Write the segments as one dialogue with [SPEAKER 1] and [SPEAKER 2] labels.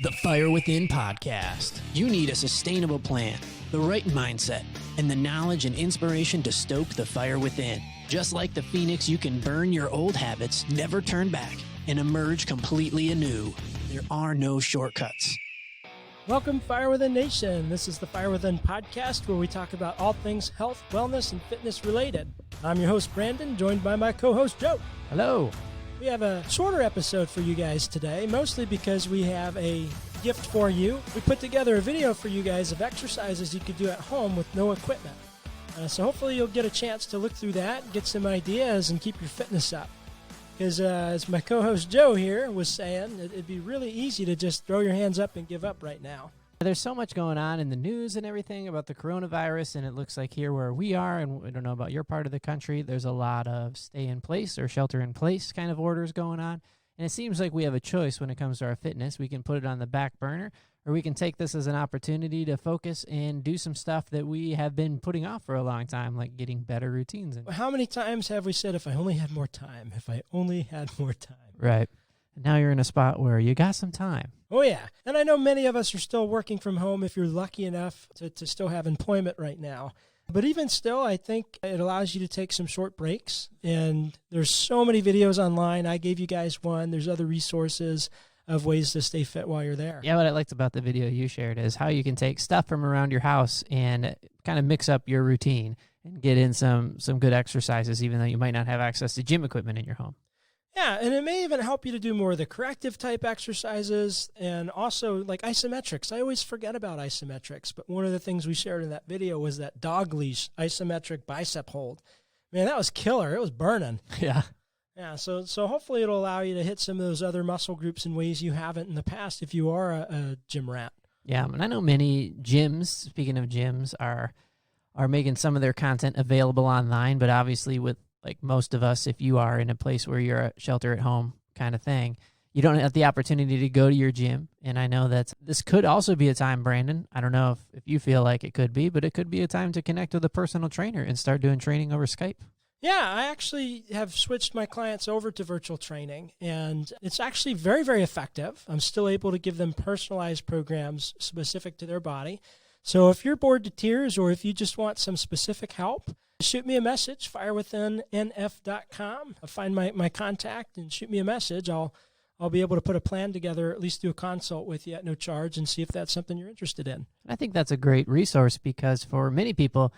[SPEAKER 1] The Fire Within podcast. You need a sustainable plan, the right mindset, and the knowledge and inspiration to stoke the fire within. Just like the phoenix, you can burn your old habits, never turn back, and emerge completely anew. There are no shortcuts.
[SPEAKER 2] Welcome, Fire Within Nation. This is the Fire Within podcast where we talk about all things health, wellness, and fitness related. I'm your host, Brandon, joined by my co-host, Joe.
[SPEAKER 3] Hello.
[SPEAKER 2] We have a shorter episode for you guys today, mostly because we have a gift for you. We put together a video for you guys of exercises you could do at home with no equipment. So hopefully you'll get a chance to look through that, get some ideas, and keep your fitness up. Because as my co-host Joe here was saying, it'd be really easy to just throw your hands up and give up right now.
[SPEAKER 3] There's so much going on in the news and everything about the coronavirus, and it looks like here where we are, and I don't know about your part of the country, there's a lot of stay-in-place or shelter-in-place kind of orders going on. And it seems like we have a choice when it comes to our fitness. We can put it on the back burner, or we can take this as an opportunity to focus and do some stuff that we have been putting off for a long time, like getting better routines.
[SPEAKER 2] How many times have we said, if I only had more time, if I only had more time?
[SPEAKER 3] Right. And now you're in a spot where you got some time.
[SPEAKER 2] Oh, yeah. And I know many of us are still working from home if you're lucky enough to still have employment right now. But even still, I think it allows you to take some short breaks. And there's so many videos online. I gave you guys one. There's other resources of ways to stay fit while you're there.
[SPEAKER 3] Yeah, what I liked about the video you shared is how you can take stuff from around your house and kind of mix up your routine and get in some good exercises, even though you might not have access to gym equipment in your home.
[SPEAKER 2] Yeah, and it may even help you to do more of the corrective type exercises and also like isometrics. I always forget about isometrics, but one of the things we shared in that video was that dog leash isometric bicep hold. Man, that was killer. It was burning.
[SPEAKER 3] Yeah.
[SPEAKER 2] Yeah, so hopefully it'll allow you to hit some of those other muscle groups in ways you haven't in the past if you are a gym rat.
[SPEAKER 3] Yeah, and I know many gyms, speaking of gyms, are making some of their content available online, but obviously with like most of us, if you are in a place where you're a shelter at home kind of thing, you don't have the opportunity to go to your gym. And I know that this could also be a time, Brandon, I don't know if you feel like it could be, but it could be a time to connect with a personal trainer and start doing training over Skype.
[SPEAKER 2] Yeah, I actually have switched my clients over to virtual training, and it's actually very, very effective. I'm still able to give them personalized programs specific to their body. So if you're bored to tears or if you just want some specific help, shoot me a message, firewithinnf.com. Find my contact and shoot me a message. I'll be able to put a plan together, at least do a consult with you at no charge and see if that's something you're interested in.
[SPEAKER 3] I think that's a great resource because for many people,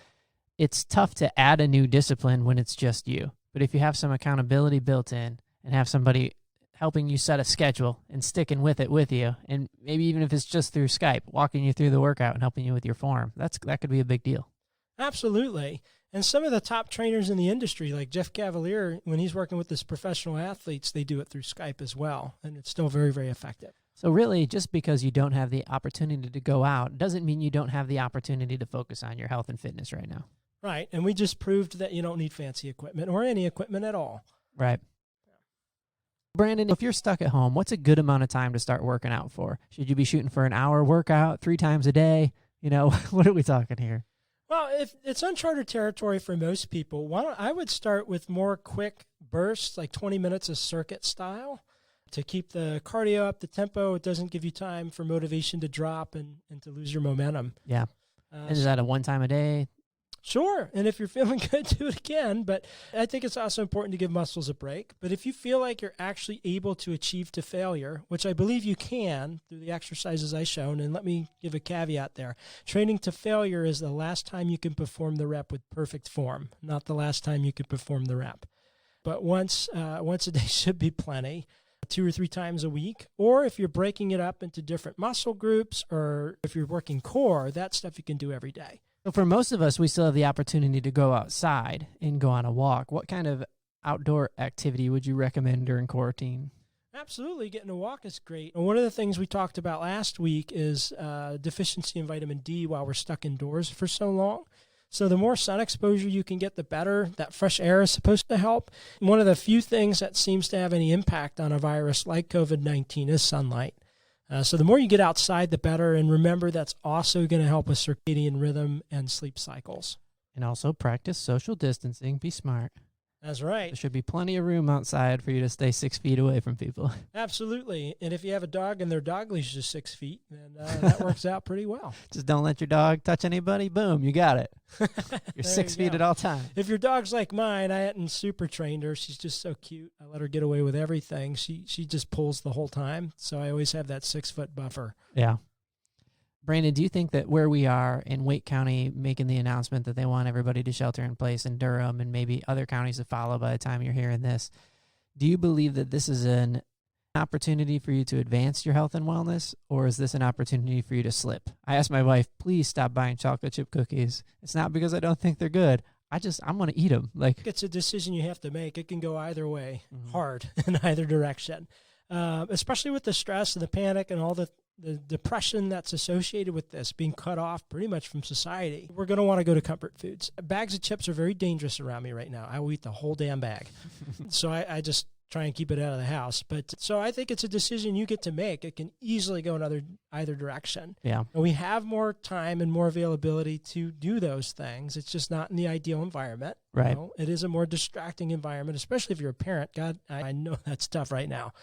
[SPEAKER 3] it's tough to add a new discipline when it's just you. But if you have some accountability built in and have somebody helping you set a schedule and sticking with it with you, and maybe even if it's just through Skype, walking you through the workout and helping you with your form, that could be a big deal.
[SPEAKER 2] Absolutely. And some of the top trainers in the industry, like Jeff Cavaliere, when he's working with his professional athletes, they do it through Skype as well. And it's still very, very effective.
[SPEAKER 3] So really, just because you don't have the opportunity to go out doesn't mean you don't have the opportunity to focus on your health and fitness right now.
[SPEAKER 2] Right. And we just proved that you don't need fancy equipment or any equipment at all.
[SPEAKER 3] Right. Brandon, if you're stuck at home, what's a good amount of time to start working out for? Should you be shooting for an hour workout 3 times a day? You know, what are we talking here?
[SPEAKER 2] Well, if it's uncharted territory for most people, I would start with more quick bursts, like 20 minutes of circuit style, to keep the cardio up, the tempo. It doesn't give you time for motivation to drop and to lose your momentum.
[SPEAKER 3] Yeah. And is that a 1 time a day?
[SPEAKER 2] Sure. And if you're feeling good, do it again. But I think it's also important to give muscles a break. But if you feel like you're actually able to achieve to failure, which I believe you can through the exercises I've shown, and let me give a caveat there. Training to failure is the last time you can perform the rep with perfect form, not the last time you could perform the rep. But once a day should be plenty, 2 or 3 times a week. Or if you're breaking it up into different muscle groups, or if you're working core, that stuff you can do every day.
[SPEAKER 3] So for most of us, we still have the opportunity to go outside and go on a walk. What kind of outdoor activity would you recommend during quarantine?
[SPEAKER 2] Absolutely. Getting a walk is great. And one of the things we talked about last week is deficiency in vitamin D while we're stuck indoors for so long. So the more sun exposure you can get, the better. That fresh air is supposed to help. And one of the few things that seems to have any impact on a virus like COVID-19 is sunlight. So the more you get outside, the better. And remember, that's also going to help with circadian rhythm and sleep cycles.
[SPEAKER 3] And also practice social distancing. Be smart.
[SPEAKER 2] That's right.
[SPEAKER 3] There should be plenty of room outside for you to stay 6 feet away from people.
[SPEAKER 2] Absolutely. And if you have a dog and their dog leash is 6 feet, then that works out pretty well.
[SPEAKER 3] Just don't let your dog touch anybody. Boom, you got it. You're 6 feet at all times.
[SPEAKER 2] If your dog's like mine, I hadn't super trained her. She's just so cute. I let her get away with everything. She just pulls the whole time. So I always have that 6-foot buffer.
[SPEAKER 3] Yeah. Brandon, do you think that where we are in Wake County making the announcement that they want everybody to shelter in place in Durham and maybe other counties to follow by the time you're hearing this, do you believe that this is an opportunity for you to advance your health and wellness, or is this an opportunity for you to slip? I asked my wife, please stop buying chocolate chip cookies. It's not because I don't think they're good. I'm going to eat them.
[SPEAKER 2] It's a decision you have to make. It can go either way, hard in either direction, especially with the stress and the panic and all the depression that's associated with this, being cut off pretty much from society. We're going to want to go to comfort foods. Bags of chips are very dangerous around me right now. I will eat the whole damn bag. So I just try and keep it out of the house. But so I think it's a decision you get to make. It can easily go in either direction.
[SPEAKER 3] Yeah.
[SPEAKER 2] And we have more time and more availability to do those things. It's just not in the ideal environment.
[SPEAKER 3] Right.
[SPEAKER 2] You know? It is a more distracting environment, especially if you're a parent. God, I know that's tough right now.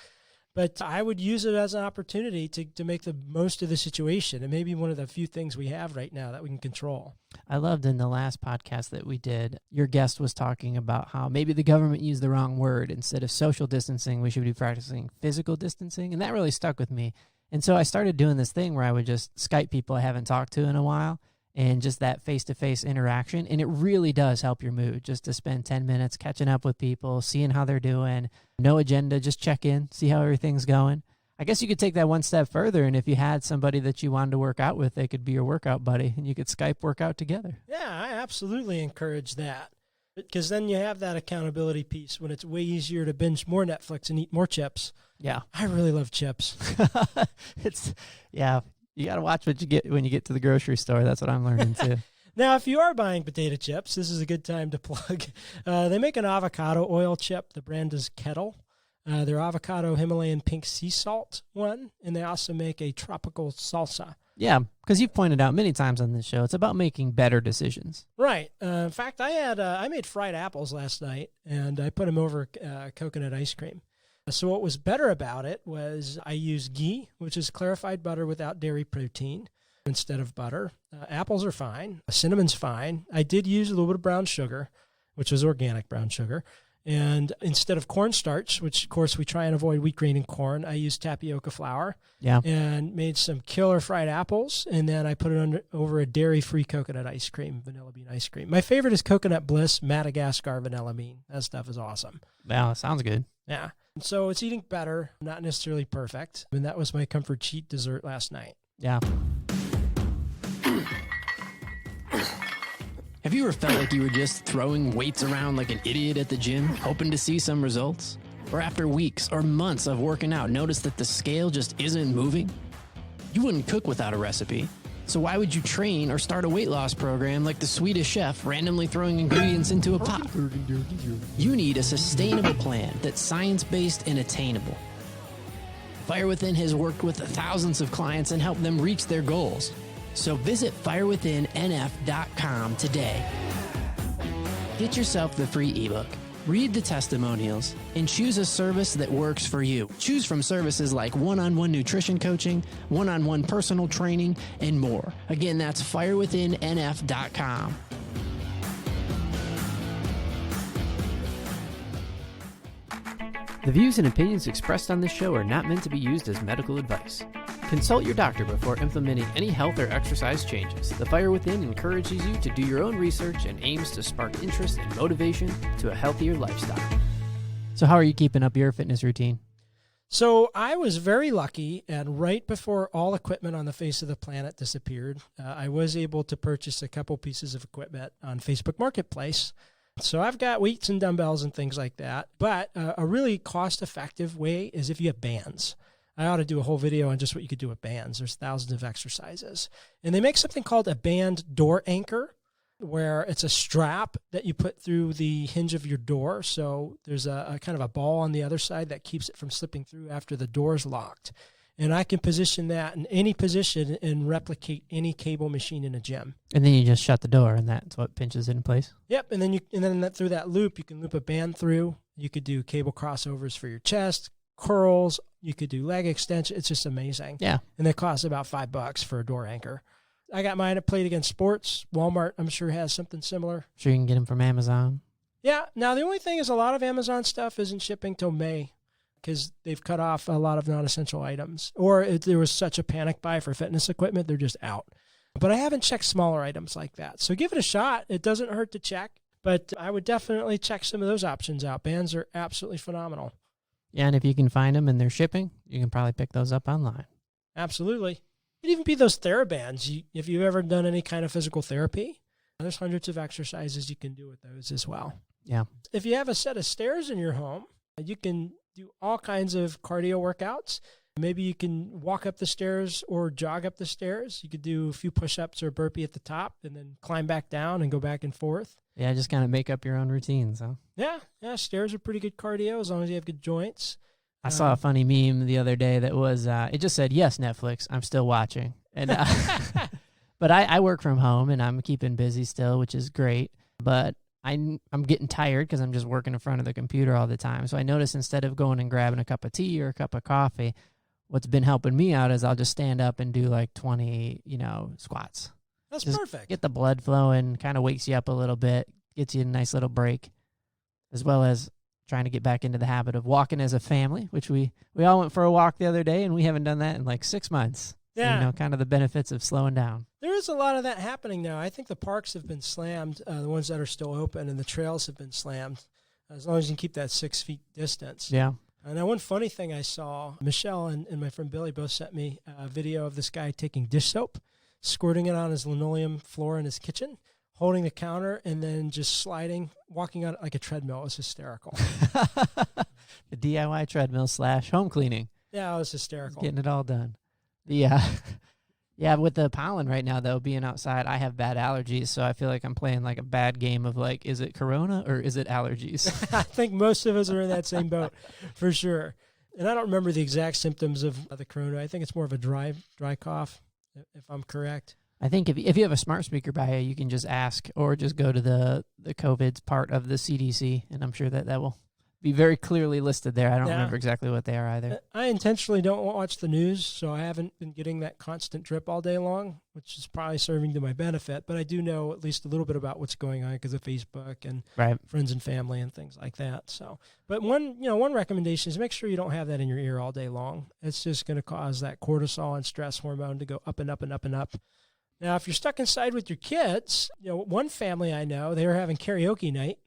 [SPEAKER 2] But I would use it as an opportunity to make the most of the situation. It may be one of the few things we have right now that we can control.
[SPEAKER 3] I loved in the last podcast that we did, your guest was talking about how maybe the government used the wrong word. Instead of social distancing, we should be practicing physical distancing. And that really stuck with me. And so I started doing this thing where I would just Skype people I haven't talked to in a while, and just that face-to-face interaction. And it really does help your mood just to spend 10 minutes catching up with people, seeing how they're doing. No agenda, just check in, see how everything's going. I guess you could take that one step further, and if you had somebody that you wanted to work out with, they could be your workout buddy, and you could Skype work out together.
[SPEAKER 2] Yeah, I absolutely encourage that, because then you have that accountability piece when it's way easier to binge more Netflix and eat more chips.
[SPEAKER 3] Yeah.
[SPEAKER 2] I really love chips.
[SPEAKER 3] Yeah. You got to watch what you get when you get to the grocery store. That's what I'm learning too.
[SPEAKER 2] Now, if you are buying potato chips, this is a good time to plug. They make an avocado oil chip. The brand is Kettle. Their avocado Himalayan pink sea salt one, and they also make a tropical salsa.
[SPEAKER 3] Yeah, because you've pointed out many times on this show, it's about making better decisions.
[SPEAKER 2] Right. In fact, I made fried apples last night, and I put them over coconut ice cream. So what was better about it was I used ghee, which is clarified butter without dairy protein, instead of butter. Apples are fine. Cinnamon's fine. I did use a little bit of brown sugar, which was organic brown sugar. And instead of cornstarch, which, of course, we try and avoid wheat grain and corn, I used tapioca flour.
[SPEAKER 3] Yeah.
[SPEAKER 2] And made some killer fried apples. And then I put it over a dairy-free coconut ice cream, vanilla bean ice cream. My favorite is Coconut Bliss Madagascar Vanilla Bean. That stuff is awesome.
[SPEAKER 3] Wow, that sounds good.
[SPEAKER 2] Yeah. So it's eating better, not necessarily perfect. And that was my comfort cheat dessert last night.
[SPEAKER 3] Yeah.
[SPEAKER 1] Have you ever felt like you were just throwing weights around like an idiot at the gym, hoping to see some results? Or after weeks or months of working out, notice that the scale just isn't moving? You wouldn't cook without a recipe. So why would you train or start a weight loss program like the Swedish chef randomly throwing ingredients into a pot? You need a sustainable plan that's science-based and attainable. Fire Within has worked with thousands of clients and helped them reach their goals. So visit firewithinnf.com today. Get yourself the free ebook, read the testimonials, and choose a service that works for you. Choose from services like one-on-one nutrition coaching, one-on-one personal training, and more. Again, that's firewithinnf.com.
[SPEAKER 3] The views and opinions expressed on this show are not meant to be used as medical advice. Consult your doctor before implementing any health or exercise changes. The Fire Within encourages you to do your own research and aims to spark interest and motivation to a healthier lifestyle. So how are you keeping up your fitness routine?
[SPEAKER 2] So I was very lucky, and right before all equipment on the face of the planet disappeared, I was able to purchase a couple pieces of equipment on Facebook Marketplace. So I've got weights and dumbbells and things like that. But a really cost-effective way is if you have bands. I ought to do a whole video on just what you could do with bands. There's thousands of exercises. And they make something called a band door anchor, where it's a strap that you put through the hinge of your door. So there's a kind of a ball on the other side that keeps it from slipping through after the door is locked. And I can position that in any position and replicate any cable machine in a gym.
[SPEAKER 3] And then you just shut the door, and that's what pinches it in place.
[SPEAKER 2] Yep, and then through that loop, you can loop a band through. You could do cable crossovers for your chest, curls. You could do leg extension. It's just amazing.
[SPEAKER 3] Yeah.
[SPEAKER 2] And they cost about $5 for a door anchor. I got mine at Plate Against Sports. Walmart, I'm sure, has something similar.
[SPEAKER 3] Sure you can get them from Amazon.
[SPEAKER 2] Yeah. Now, the only thing is a lot of Amazon stuff isn't shipping till May because they've cut off a lot of non-essential items. Or there was such a panic buy for fitness equipment, they're just out. But I haven't checked smaller items like that. So give it a shot. It doesn't hurt to check. But I would definitely check some of those options out. Bands are absolutely phenomenal.
[SPEAKER 3] Yeah, and if you can find them and they're shipping, you can probably pick those up online.
[SPEAKER 2] Absolutely. It could even be those TheraBands. If you've ever done any kind of physical therapy, there's hundreds of exercises you can do with those as well.
[SPEAKER 3] Yeah.
[SPEAKER 2] If you have a set of stairs in your home, you can do all kinds of cardio workouts. Maybe you can walk up the stairs or jog up the stairs. You could do a few push-ups or a burpee at the top and then climb back down and go back and forth.
[SPEAKER 3] Yeah, just kind of make up your own routines, huh?
[SPEAKER 2] Yeah, stairs are pretty good cardio as long as you have good joints.
[SPEAKER 3] I saw a funny meme the other day that was, it just said, yes, Netflix, I'm still watching. And but I work from home and I'm keeping busy still, which is great. But I'm getting tired because I'm just working in front of the computer all the time. So I noticed instead of going and grabbing a cup of tea or a cup of coffee, what's been helping me out is I'll just stand up and do like 20, squats.
[SPEAKER 2] That's
[SPEAKER 3] just
[SPEAKER 2] perfect.
[SPEAKER 3] Get the blood flowing, kind of wakes you up a little bit, gets you a nice little break, as well as trying to get back into the habit of walking as a family, which we all went for a walk the other day, and we haven't done that in like 6 months.
[SPEAKER 2] Yeah.
[SPEAKER 3] So, kind of the benefits of slowing down.
[SPEAKER 2] There is a lot of that happening now. I think the parks have been slammed, the ones that are still open, and the trails have been slammed, as long as you can keep that 6 feet distance.
[SPEAKER 3] Yeah.
[SPEAKER 2] Now, one funny thing I saw, Michelle and my friend Billy both sent me a video of this guy taking dish soap, squirting it on his linoleum floor in his kitchen, holding the counter, and then just sliding, walking on it like a treadmill. It was hysterical.
[SPEAKER 3] The DIY treadmill / home cleaning.
[SPEAKER 2] Yeah, it was hysterical.
[SPEAKER 3] Getting it all done. Yeah, with the pollen right now, though, being outside, I have bad allergies, so I feel like I'm playing like a bad game of like, is it corona or is it allergies?
[SPEAKER 2] I think most of us are in that same boat, for sure. And I don't remember the exact symptoms of the corona. I think it's more of a dry cough, if I'm correct.
[SPEAKER 3] I think if you have a smart speaker by you, you can just ask or just go to the COVID's part of the CDC, and I'm sure that will be very clearly listed there. I don't remember exactly what they are either.
[SPEAKER 2] I intentionally don't watch the news, so I haven't been getting that constant drip all day long, which is probably serving to my benefit. But I do know at least a little bit about what's going on because of Facebook and friends and family and things like that. So, but one recommendation is make sure you don't have that in your ear all day long. It's just going to cause that cortisol and stress hormone to go up and up and up and up. Now, if you're stuck inside with your kids, one family I know, they were having karaoke night.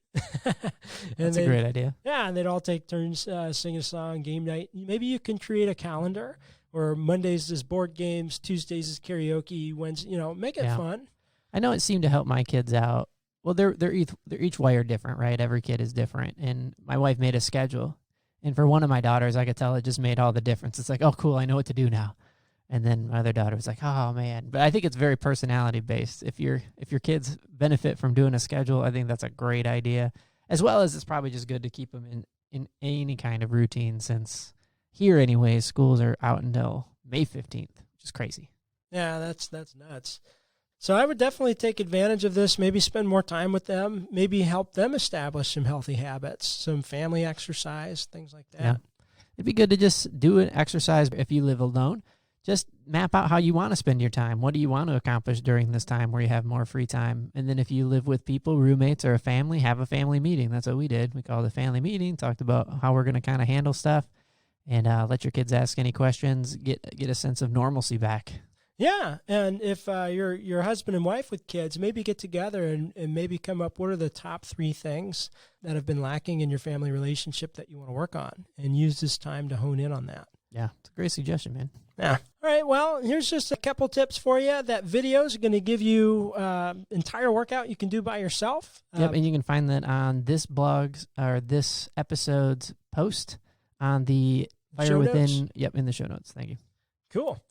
[SPEAKER 3] That's a great idea.
[SPEAKER 2] Yeah, and they'd all take turns singing a song, game night. Maybe you can create a calendar where Mondays is board games, Tuesdays is karaoke, Wednesday, make it fun.
[SPEAKER 3] I know it seemed to help my kids out. Well, they're each wired different, right? Every kid is different. And my wife made a schedule. And for one of my daughters, I could tell it just made all the difference. It's like, oh, cool, I know what to do now. And then my other daughter was like, oh, man. But I think it's very personality-based. If your kids benefit from doing a schedule, I think that's a great idea. As well as it's probably just good to keep them in any kind of routine since here anyways, schools are out until May 15th, which is crazy.
[SPEAKER 2] Yeah, that's nuts. So I would definitely take advantage of this, maybe spend more time with them, maybe help them establish some healthy habits, some family exercise, things like that.
[SPEAKER 3] Yeah. It'd be good to just do an exercise if you live alone. Just map out how you want to spend your time. What do you want to accomplish during this time where you have more free time? And then if you live with people, roommates, or a family, have a family meeting. That's what we did. We called a family meeting, talked about how we're going to kind of handle stuff, and let your kids ask any questions, get a sense of normalcy back.
[SPEAKER 2] Yeah, and if you're husband and wife with kids, maybe get together and maybe come up what are the top 3 things that have been lacking in your family relationship that you want to work on, and use this time to hone in on that.
[SPEAKER 3] Yeah, it's a great suggestion, man.
[SPEAKER 2] Yeah. All right, well, here's just a couple tips for you. That video is going to give you entire workout you can do by yourself.
[SPEAKER 3] Yep, and you can find that on this blog's or this episode's post on the Fire Within. Yep, in the show notes. Thank you.
[SPEAKER 2] Cool.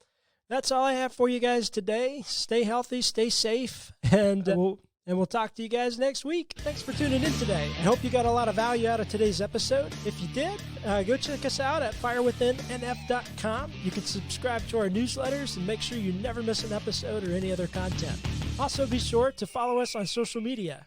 [SPEAKER 2] That's all I have for you guys today. Stay healthy, stay safe, and we'll And we'll talk to you guys next week. Thanks for tuning in today. I hope you got a lot of value out of today's episode. If you did, go check us out at firewithinnf.com. You can subscribe to our newsletters and make sure you never miss an episode or any other content. Also, be sure to follow us on social media.